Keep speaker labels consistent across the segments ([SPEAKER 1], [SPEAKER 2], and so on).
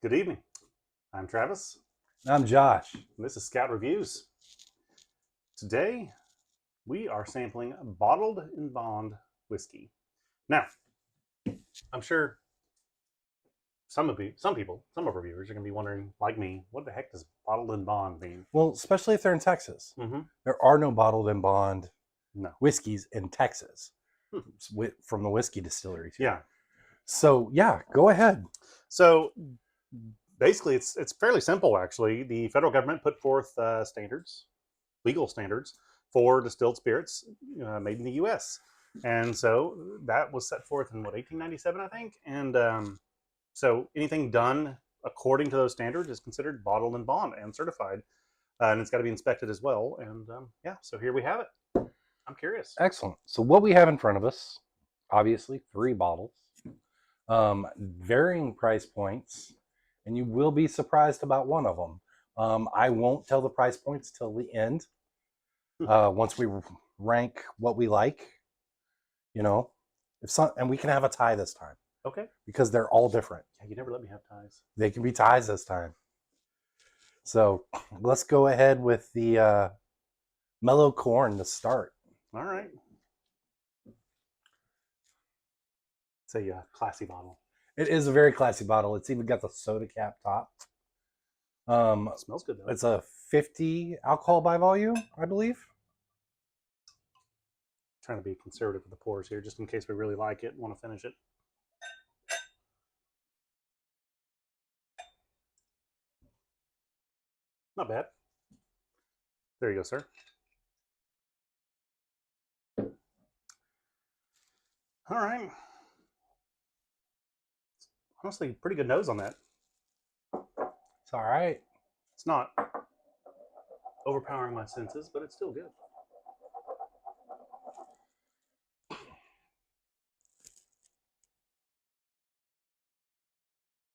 [SPEAKER 1] Good evening. I'm Travis.
[SPEAKER 2] I'm Josh.
[SPEAKER 1] And this is Scout Reviews. Today, we are sampling bottled in bond whiskey. Now, I'm sure some of our viewers are going to be wondering, like me, what the heck does bottled in bond mean?
[SPEAKER 2] Well, especially if they're in Texas.
[SPEAKER 1] Mm-hmm.
[SPEAKER 2] There are no bottled in bond whiskeys in Texas from the whiskey distilleries.
[SPEAKER 1] Yeah.
[SPEAKER 2] So, yeah, go ahead.
[SPEAKER 1] So, basically, it's fairly simple, actually. The federal government put forth legal standards, for distilled spirits made in the U.S. And so that was set forth in, 1897, I think? And so anything done according to those standards is considered bottled in bond and certified. And it's got to be inspected as well. And yeah, so here we have it. I'm curious.
[SPEAKER 2] Excellent. So what we have in front of us, obviously 3 bottles, varying price points, and you will be surprised about one of them. I won't tell the price points till the end. Once we rank what we like, and we can have a tie this time.
[SPEAKER 1] Okay.
[SPEAKER 2] Because they're all different.
[SPEAKER 1] Yeah, you never let me have ties.
[SPEAKER 2] They can be ties this time. So let's go ahead with the Mellow Corn to start.
[SPEAKER 1] All right. It's a classy bottle.
[SPEAKER 2] It is a very classy bottle. It's even got the soda cap top.
[SPEAKER 1] It smells good though.
[SPEAKER 2] It's a 50 alcohol by volume, I believe.
[SPEAKER 1] Trying to be conservative with the pours here, just in case we really like it and want to finish it. Not bad. There you go, sir. All right. Honestly, pretty good nose on that.
[SPEAKER 2] It's all right.
[SPEAKER 1] It's not overpowering my senses, but it's still good.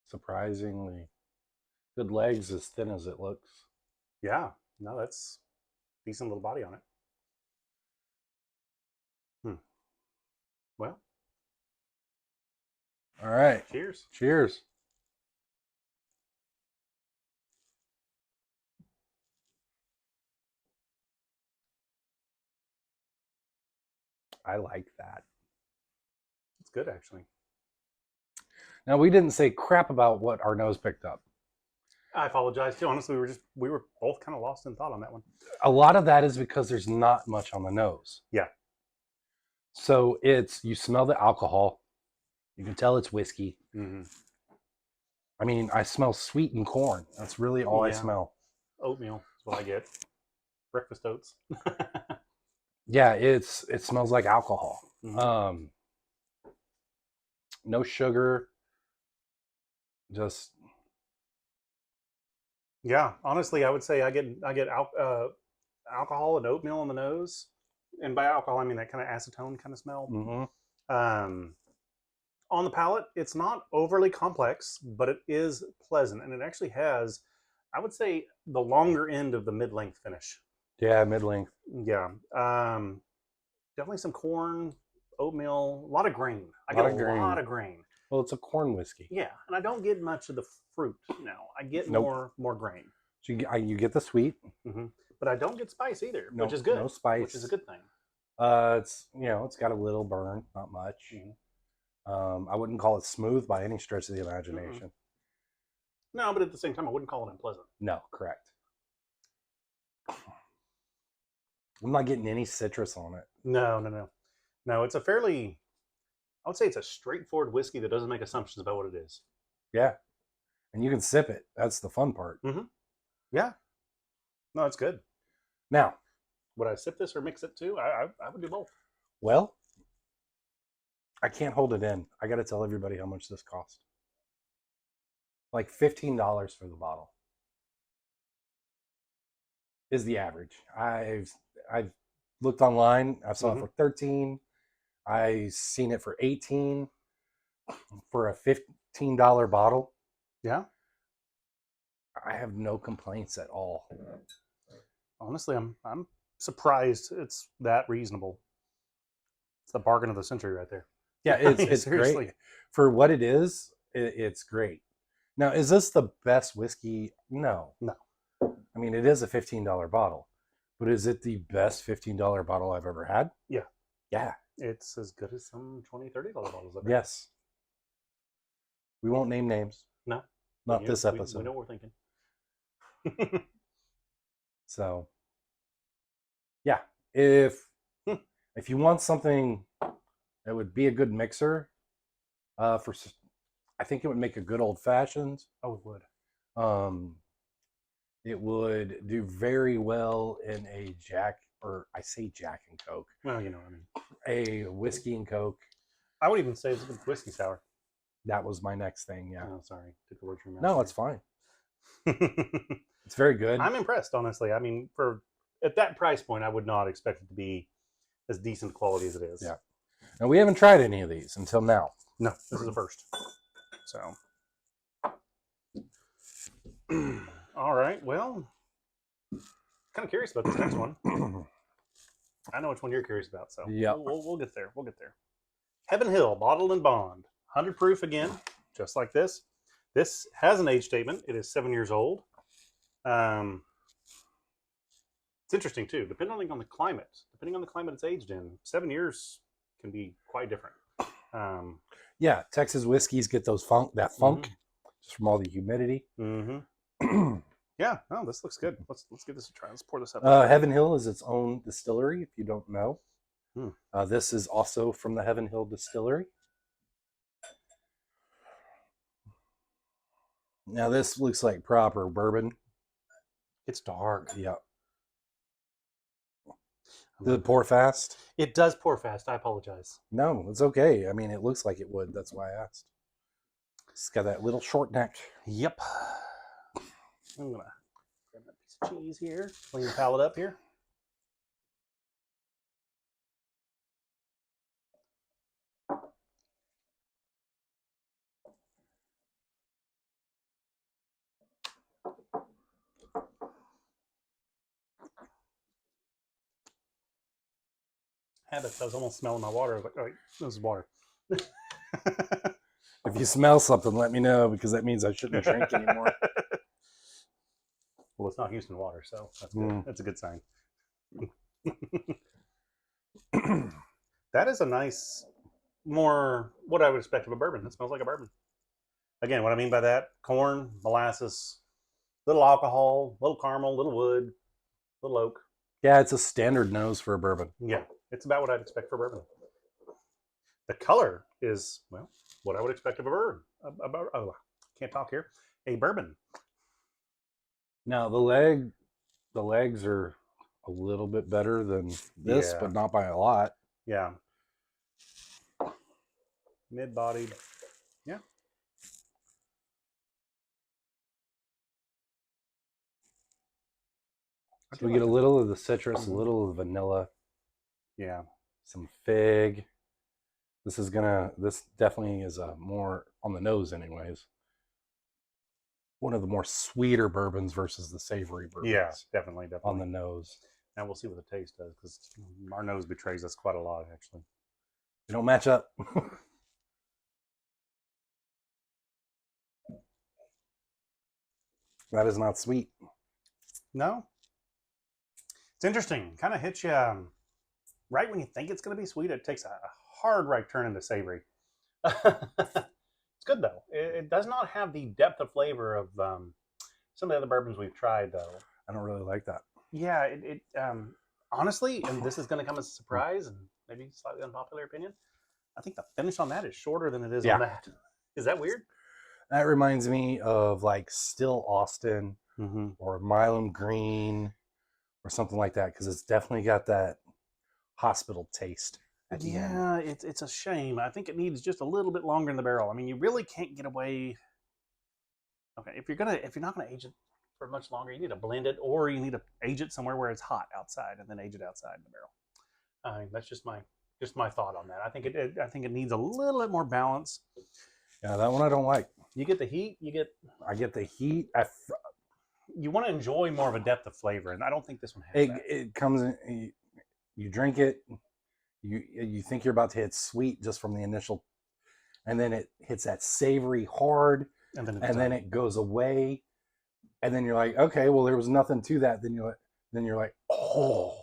[SPEAKER 2] Surprisingly good legs, as thin as it looks.
[SPEAKER 1] Yeah, no, that's decent little body on it. Well,
[SPEAKER 2] all right.
[SPEAKER 1] Cheers.
[SPEAKER 2] Cheers. I like that.
[SPEAKER 1] It's good, actually.
[SPEAKER 2] Now, we didn't say crap about what our nose picked up.
[SPEAKER 1] I apologize too. Honestly, we were both kind of lost in thought on that one.
[SPEAKER 2] A lot of that is because there's not much on the nose.
[SPEAKER 1] Yeah.
[SPEAKER 2] So you smell the alcohol. You can tell it's whiskey.
[SPEAKER 1] Mm-hmm.
[SPEAKER 2] I mean, I smell sweetened corn. That's really all I smell.
[SPEAKER 1] Oatmeal is what I get. Breakfast oats.
[SPEAKER 2] Yeah, it smells like alcohol.
[SPEAKER 1] Mm-hmm.
[SPEAKER 2] No sugar. Just.
[SPEAKER 1] Yeah, honestly, I would say I get alcohol and oatmeal on the nose, and by alcohol I mean that kind of acetone kind of smell.
[SPEAKER 2] Mm-hmm.
[SPEAKER 1] On the palate, it's not overly complex, but it is pleasant, and it actually has, I would say, the longer end of the mid-length finish.
[SPEAKER 2] Yeah, mid-length.
[SPEAKER 1] Yeah, definitely some corn, oatmeal, a lot of grain. I get a lot of grain.
[SPEAKER 2] Well, it's a corn whiskey.
[SPEAKER 1] Yeah, and I don't get much of the fruit now. I get more grain.
[SPEAKER 2] So you get the sweet,
[SPEAKER 1] but I don't get spice either, which is good.
[SPEAKER 2] No spice,
[SPEAKER 1] which is a good thing.
[SPEAKER 2] It's got a little burn, not much. I wouldn't call it smooth by any stretch of the imagination.
[SPEAKER 1] No, but at the same time, I wouldn't call it unpleasant.
[SPEAKER 2] No, correct. I'm not getting any citrus on it.
[SPEAKER 1] No. It's I would say it's a straightforward whiskey that doesn't make assumptions about what it is.
[SPEAKER 2] Yeah. And you can sip it. That's the fun part.
[SPEAKER 1] Yeah. No, it's good.
[SPEAKER 2] Now,
[SPEAKER 1] would I sip this or mix it too? I would do both.
[SPEAKER 2] Well, I can't hold it in. I got to tell everybody how much this cost. Like $15 for the bottle is the average. I've looked online. I saw it for $13. I've seen it for $18 for a $15 bottle.
[SPEAKER 1] Yeah.
[SPEAKER 2] I have no complaints at all.
[SPEAKER 1] Honestly, I'm surprised it's that reasonable. It's the bargain of the century right there.
[SPEAKER 2] Yeah, it's great. For what it is, it's great. Now, is this the best whiskey? No.
[SPEAKER 1] No.
[SPEAKER 2] I mean, it is a $15 bottle, but is it the best $15 bottle I've ever had?
[SPEAKER 1] Yeah.
[SPEAKER 2] Yeah.
[SPEAKER 1] It's as good as some $20, $30 bottles of it.
[SPEAKER 2] Yes. We won't name names.
[SPEAKER 1] No.
[SPEAKER 2] Not this episode.
[SPEAKER 1] We know what we're thinking.
[SPEAKER 2] So, yeah. If you want something that would be a good mixer, I think it would make a good old fashioned.
[SPEAKER 1] Oh, it would.
[SPEAKER 2] It would do very well in a Jack and Coke.
[SPEAKER 1] Well, you know what I mean.
[SPEAKER 2] A whiskey and Coke.
[SPEAKER 1] I would even say it's a good whiskey sour.
[SPEAKER 2] That was my next thing. Yeah.
[SPEAKER 1] Oh, sorry. Took the word from your
[SPEAKER 2] No,
[SPEAKER 1] mouth.
[SPEAKER 2] it's fine. It's very good.
[SPEAKER 1] I'm impressed, honestly. I mean, at that price point, I would not expect it to be as decent quality as it is.
[SPEAKER 2] Yeah. And we haven't tried any of these until now.
[SPEAKER 1] No, this is the first. So. All right. Well, kind of curious about this next one. I know which one you're curious about, so
[SPEAKER 2] Yep.
[SPEAKER 1] we'll get there. We'll get there. Heaven Hill, bottled and bond, 100 proof again, just like this. This has an age statement. It is 7 years old. It's interesting too. Depending on the climate it's aged in, 7 years can be quite different.
[SPEAKER 2] Yeah, Texas whiskeys get those funk just from all the humidity.
[SPEAKER 1] Mm-hmm. Yeah. Oh, this looks good. Let's give this a try. Let's pour this up.
[SPEAKER 2] Heaven Hill is its own distillery. If you don't know, this is also from the Heaven Hill Distillery. Now this looks like proper bourbon.
[SPEAKER 1] It's dark.
[SPEAKER 2] Yeah. Does it pour fast?
[SPEAKER 1] It does pour fast. I apologize.
[SPEAKER 2] No, it's okay. I mean, it looks like it would. That's why I asked. It's got that little short neck.
[SPEAKER 1] Yep. I'm gonna grab that piece of cheese here. Clean the palate up here. Habits. I was almost smelling my water. I was like, oh, wait, this is water.
[SPEAKER 2] If you smell something, let me know, because that means I shouldn't drink anymore.
[SPEAKER 1] Well, it's not Houston water, so that's good. That's a good sign. That is a nice, more what I would expect of a bourbon. It smells like a bourbon. Again, what I mean by that, corn, molasses, little alcohol, little caramel, little wood, little oak.
[SPEAKER 2] Yeah, it's a standard nose for a bourbon.
[SPEAKER 1] Yeah, it's about what I'd expect for bourbon. The color is, well, what I would expect of a bourbon. Can't talk here. A bourbon.
[SPEAKER 2] Now the legs are a little bit better than this, but not by a lot.
[SPEAKER 1] Yeah. Mid-bodied. Yeah.
[SPEAKER 2] So we get a little of the citrus, a little of the vanilla.
[SPEAKER 1] Yeah.
[SPEAKER 2] Some fig. This definitely is more on the nose anyways. One of the more sweeter bourbons versus the savory bourbons.
[SPEAKER 1] Yeah, definitely.
[SPEAKER 2] On the nose.
[SPEAKER 1] And we'll see what the taste does, because our nose betrays us quite a lot, actually.
[SPEAKER 2] They don't match up. That is not sweet.
[SPEAKER 1] No? It's interesting. Kind of hits you right when you think it's going to be sweet. It takes a hard right turn into savory. It's good, though. It does not have the depth of flavor of some of the other bourbons we've tried, though.
[SPEAKER 2] I don't really like that.
[SPEAKER 1] Yeah, honestly, and this is going to come as a surprise and maybe slightly unpopular opinion, I think the finish on that is shorter than it is on that. Is that weird?
[SPEAKER 2] That reminds me of like Still Austin or Milam Green or something like that, because it's definitely got that hospital taste.
[SPEAKER 1] Yeah, it's a shame. I think it needs just a little bit longer in the barrel. I mean, you really can't get away. Okay, if you're not gonna age it for much longer, you need to blend it, or you need to age it somewhere where it's hot outside, and then age it outside in the barrel. That's just my thought on that. I think it needs a little bit more balance.
[SPEAKER 2] Yeah, that one I don't like.
[SPEAKER 1] You get the heat.
[SPEAKER 2] I get the heat.
[SPEAKER 1] You want to enjoy more of a depth of flavor, and I don't think this one has that.
[SPEAKER 2] It comes in. You drink it. You think you're about to hit sweet just from the initial, and then it hits that savory hard,
[SPEAKER 1] And
[SPEAKER 2] then it goes away, and then you're like, okay, well, there was nothing to that. Then you're like, oh,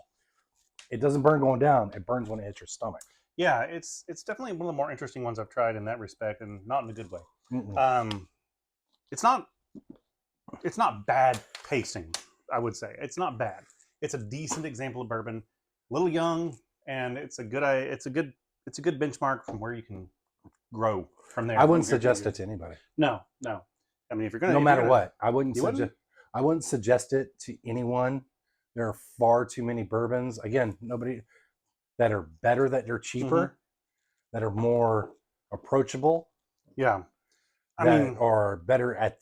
[SPEAKER 2] it doesn't burn going down. It burns when it hits your stomach.
[SPEAKER 1] yeah, it's definitely one of the more interesting ones I've tried in that respect, and not in a good way.
[SPEAKER 2] Mm-mm.
[SPEAKER 1] It's not bad tasting. I would say it's not bad. It's a decent example of bourbon, a little young, and it's a good benchmark from where you can grow from there.
[SPEAKER 2] I wouldn't suggest it to anybody.
[SPEAKER 1] No. I mean, if you're gonna,
[SPEAKER 2] No
[SPEAKER 1] if
[SPEAKER 2] matter
[SPEAKER 1] you're gonna,
[SPEAKER 2] what, I wouldn't suggest it to anyone. There are far too many bourbons. Again, nobody that are better, that are cheaper, that are more approachable.
[SPEAKER 1] Yeah, I
[SPEAKER 2] that
[SPEAKER 1] mean,
[SPEAKER 2] are better at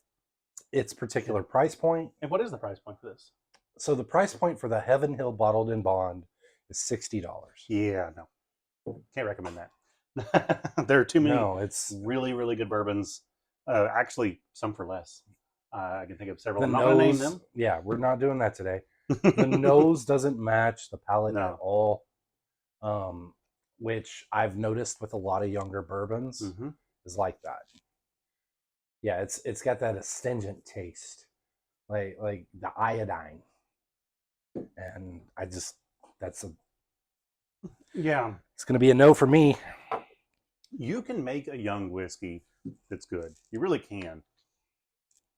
[SPEAKER 2] its particular price point.
[SPEAKER 1] and what is the price point for this?
[SPEAKER 2] So the price point for the Heaven Hill bottled in bond is $60.
[SPEAKER 1] Yeah, no, can't recommend that. There are too many.
[SPEAKER 2] No, it's
[SPEAKER 1] really, really good bourbons. Actually, some for less. I can think of several.
[SPEAKER 2] the
[SPEAKER 1] I'm not going to name
[SPEAKER 2] nose.
[SPEAKER 1] them.
[SPEAKER 2] Yeah, we're not doing that today. The nose doesn't match the palate
[SPEAKER 1] No.
[SPEAKER 2] at all, which I've noticed with a lot of younger bourbons is like that. Yeah, it's got that astringent taste, like the iodine, and
[SPEAKER 1] Yeah,
[SPEAKER 2] it's gonna be a no for me.
[SPEAKER 1] you can make a young whiskey that's good. You really can,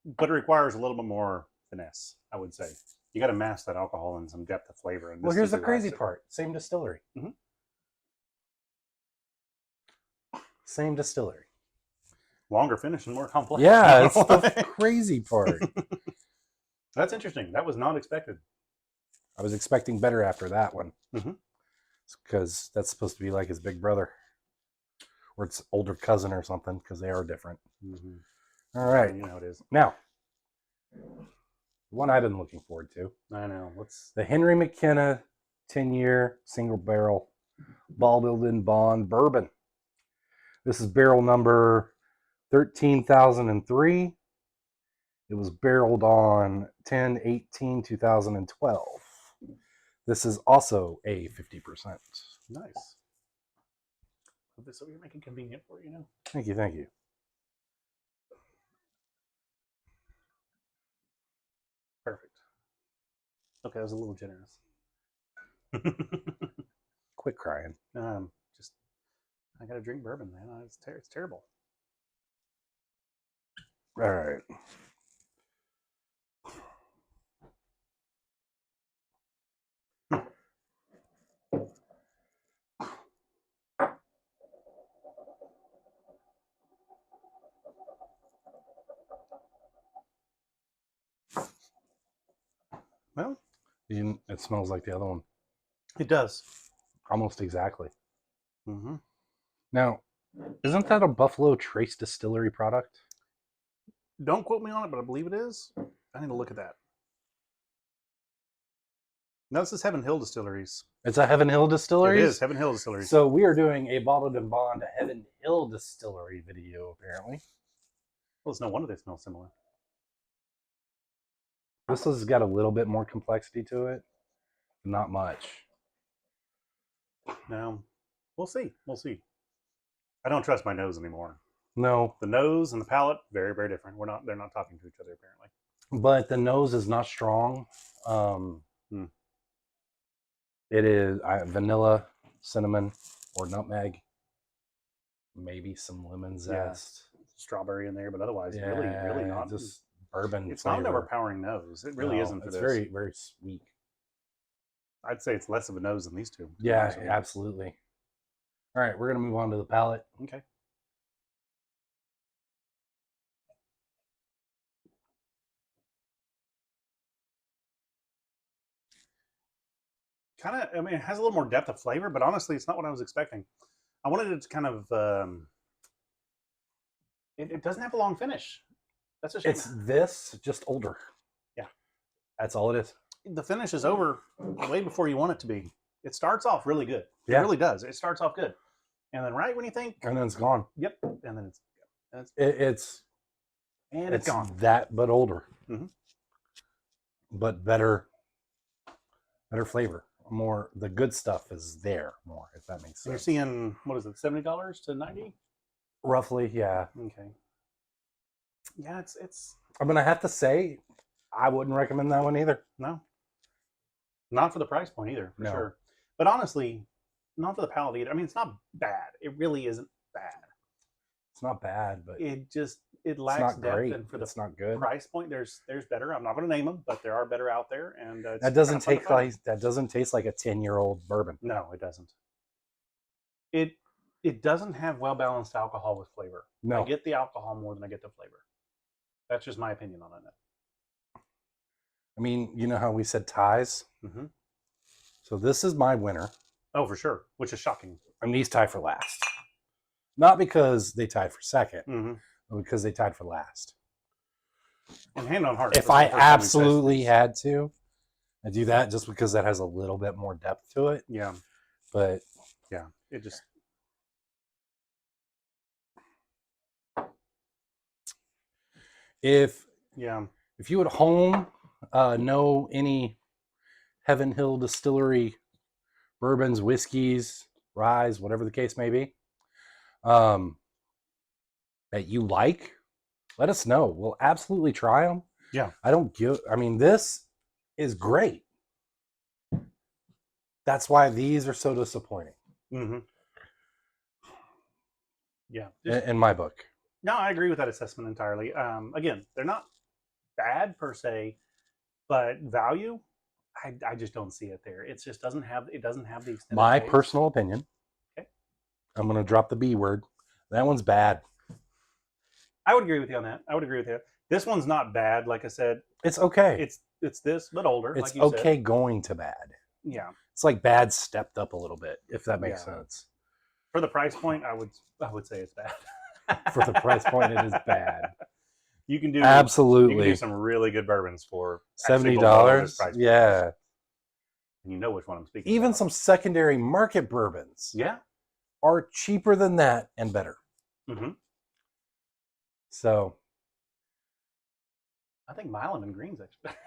[SPEAKER 1] but it requires a little bit more finesse. I would say you got to master that alcohol and some depth of flavor. And
[SPEAKER 2] Well, here's the crazy part: same distillery, same distillery.
[SPEAKER 1] Longer finish and more complex.
[SPEAKER 2] Yeah, it's the crazy part.
[SPEAKER 1] That's interesting. That was not expected.
[SPEAKER 2] I was expecting better after that one,
[SPEAKER 1] Mhm.
[SPEAKER 2] because that's supposed to be like his big brother, or its older cousin or something, because they are different. All right,
[SPEAKER 1] You know how it is.
[SPEAKER 2] now the one I've been looking forward to,
[SPEAKER 1] I know. What's
[SPEAKER 2] the Henry McKenna 10-year single barrel bottled in bond bourbon. This is barrel number 13,003. It was barreled on 10/18/2012. This is also a 50%.
[SPEAKER 1] nice? So you're making convenient for you, know.
[SPEAKER 2] Thank you, thank you.
[SPEAKER 1] Perfect. Okay, that was a little generous.
[SPEAKER 2] Quit crying.
[SPEAKER 1] Just I gotta drink bourbon, man. It's terrible.
[SPEAKER 2] All right.
[SPEAKER 1] Well,
[SPEAKER 2] It smells like the other one.
[SPEAKER 1] it does.
[SPEAKER 2] Almost exactly.
[SPEAKER 1] Mm-hmm.
[SPEAKER 2] Now, isn't that a Buffalo Trace Distillery product?
[SPEAKER 1] Don't quote me on it, but I believe it is. I need to look at that. No, this is Heaven Hill Distilleries.
[SPEAKER 2] It's a Heaven Hill Distilleries?
[SPEAKER 1] It is Heaven Hill Distilleries.
[SPEAKER 2] So we are doing a bottled in bond Heaven Hill Distillery video, apparently.
[SPEAKER 1] Well, it's no wonder they smell similar.
[SPEAKER 2] This has got a little bit more complexity to it. Not much.
[SPEAKER 1] Now, we'll see. We'll see. I don't trust my nose anymore.
[SPEAKER 2] No,
[SPEAKER 1] The nose and the palate, very, very different. They're not talking to each other apparently.
[SPEAKER 2] but the nose is not strong. It is vanilla, cinnamon, or nutmeg. Maybe some lemon zest.
[SPEAKER 1] Strawberry in there, but otherwise, really not.
[SPEAKER 2] Just bourbon.
[SPEAKER 1] It's
[SPEAKER 2] flavor.
[SPEAKER 1] not an overpowering nose. It really isn't for
[SPEAKER 2] it's
[SPEAKER 1] this.
[SPEAKER 2] very, very sweet.
[SPEAKER 1] I'd say it's less of a nose than these two.
[SPEAKER 2] Yeah, absolutely. All right, we're gonna move on to the palate.
[SPEAKER 1] Okay. Kind of, I mean, it has a little more depth of flavor, but honestly, it's not what I was expecting. I wanted it to kind of. It doesn't have a long finish. That's a shame.
[SPEAKER 2] It's this, just older.
[SPEAKER 1] Yeah.
[SPEAKER 2] That's all it is.
[SPEAKER 1] The finish is over way before you want it to be. It starts off really good. It
[SPEAKER 2] Yeah.
[SPEAKER 1] really does. It starts off good, and then right when you think,
[SPEAKER 2] And then it's gone.
[SPEAKER 1] yep, and then it's
[SPEAKER 2] It's
[SPEAKER 1] gone.
[SPEAKER 2] that, but older.
[SPEAKER 1] Mhm.
[SPEAKER 2] But better flavor. More, the good stuff is there more, if that makes
[SPEAKER 1] And you're
[SPEAKER 2] sense.
[SPEAKER 1] seeing, what is it, $70 to $90?
[SPEAKER 2] Roughly, yeah.
[SPEAKER 1] Okay. Yeah, it's
[SPEAKER 2] I'm gonna have to say, I wouldn't recommend that one either.
[SPEAKER 1] no, not for the price point either, for
[SPEAKER 2] No.
[SPEAKER 1] sure. But honestly, not for the palate either. I mean, it's not bad. It really isn't bad.
[SPEAKER 2] It's not bad, but
[SPEAKER 1] It just it
[SPEAKER 2] it's
[SPEAKER 1] lacks
[SPEAKER 2] not
[SPEAKER 1] depth,
[SPEAKER 2] great.
[SPEAKER 1] and for the
[SPEAKER 2] It's not good.
[SPEAKER 1] price point, there's better. I'm not going to name them, but there are better out there, and it's
[SPEAKER 2] That doesn't
[SPEAKER 1] kinda fun to find.
[SPEAKER 2] that doesn't taste like a 10-year-old bourbon.
[SPEAKER 1] No, it doesn't. It doesn't have well balanced alcohol with flavor.
[SPEAKER 2] No.
[SPEAKER 1] I get the alcohol more than I get the flavor. That's just my opinion on it.
[SPEAKER 2] I mean, you know how we said ties?
[SPEAKER 1] Mm-hmm.
[SPEAKER 2] So this is my winner.
[SPEAKER 1] Oh, for sure, which is shocking.
[SPEAKER 2] And these tie for last. Not because they tied for second,
[SPEAKER 1] Mm-hmm.
[SPEAKER 2] but because they tied for last.
[SPEAKER 1] And hand on heart,
[SPEAKER 2] If I absolutely had to, I'd do that just because that has a little bit more depth to it.
[SPEAKER 1] yeah,
[SPEAKER 2] But
[SPEAKER 1] yeah, it just
[SPEAKER 2] if
[SPEAKER 1] yeah.
[SPEAKER 2] you at home know any Hill Distillery bourbons, whiskeys, ryes, whatever the case may be, that you like, let us know. We'll absolutely try them.
[SPEAKER 1] Yeah.
[SPEAKER 2] I mean, this is great. That's why these are so disappointing.
[SPEAKER 1] Mm-hmm. Yeah.
[SPEAKER 2] In my book.
[SPEAKER 1] No, I agree with that assessment entirely. Again, they're not bad per se, but value, I just don't see it there. It just doesn't have the extended
[SPEAKER 2] My
[SPEAKER 1] taste.
[SPEAKER 2] personal opinion.
[SPEAKER 1] Okay.
[SPEAKER 2] I'm going to drop the B word. That one's bad.
[SPEAKER 1] I would agree with you on that. I would agree with you. This one's not bad. Like I said,
[SPEAKER 2] It's okay.
[SPEAKER 1] it's this, but older.
[SPEAKER 2] It's
[SPEAKER 1] like you
[SPEAKER 2] okay
[SPEAKER 1] said.
[SPEAKER 2] going to bad.
[SPEAKER 1] Yeah.
[SPEAKER 2] It's like bad stepped up a little bit, if that makes sense.
[SPEAKER 1] For the price point, I would say it's bad.
[SPEAKER 2] For the price point, it is bad.
[SPEAKER 1] You can do
[SPEAKER 2] absolutely.
[SPEAKER 1] You can do some really good bourbons for
[SPEAKER 2] $70. Yeah.
[SPEAKER 1] And you know which one I'm speaking.
[SPEAKER 2] Even
[SPEAKER 1] about.
[SPEAKER 2] some secondary market bourbons.
[SPEAKER 1] Yeah.
[SPEAKER 2] Are cheaper than that and better.
[SPEAKER 1] Mm-hmm.
[SPEAKER 2] So.
[SPEAKER 1] I think Milam and Green's actually.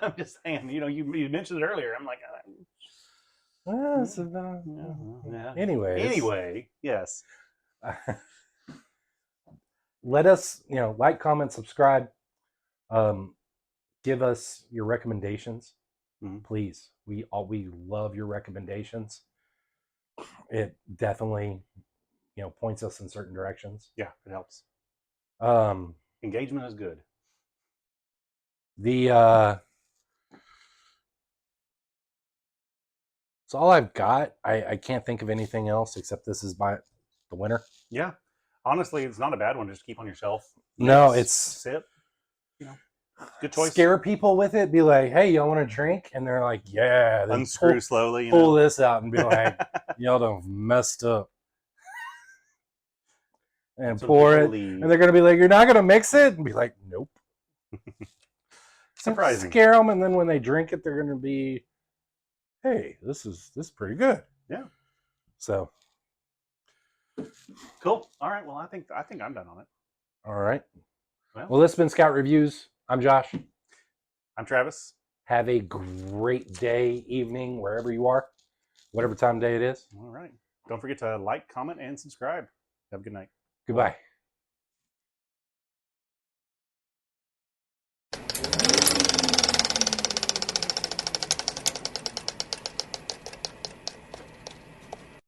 [SPEAKER 1] I'm just saying. You mentioned it earlier. I'm like. Anyway, yes.
[SPEAKER 2] Let us, like, comment, subscribe. Give us your recommendations, please. We love your recommendations. It definitely, points us in certain directions.
[SPEAKER 1] Yeah, it helps. Engagement is good.
[SPEAKER 2] That's all I've got. I can't think of anything else except this is the winner.
[SPEAKER 1] Yeah. Honestly, it's not a bad one. Just keep on your shelf.
[SPEAKER 2] No, it's
[SPEAKER 1] sip. Good choice.
[SPEAKER 2] Scare people with it. Be like, hey, y'all want a drink? And they're like, yeah. Then
[SPEAKER 1] unscrew slowly.
[SPEAKER 2] Pull this out and be like, y'all done messed up. And pour it. And they're gonna be like, you're not gonna mix it? And be like, nope.
[SPEAKER 1] Surprising.
[SPEAKER 2] Scare them, and then when they drink it, they're gonna be, hey, this is pretty good.
[SPEAKER 1] Yeah.
[SPEAKER 2] So.
[SPEAKER 1] Cool. All right. Well, I think I'm done on it.
[SPEAKER 2] All right. Well, this has been Scout Reviews. I'm Josh.
[SPEAKER 1] I'm Travis.
[SPEAKER 2] Have a great day, evening, wherever you are, whatever time of day it is.
[SPEAKER 1] All right. Don't forget to like, comment, and subscribe. Have a good night.
[SPEAKER 2] Goodbye.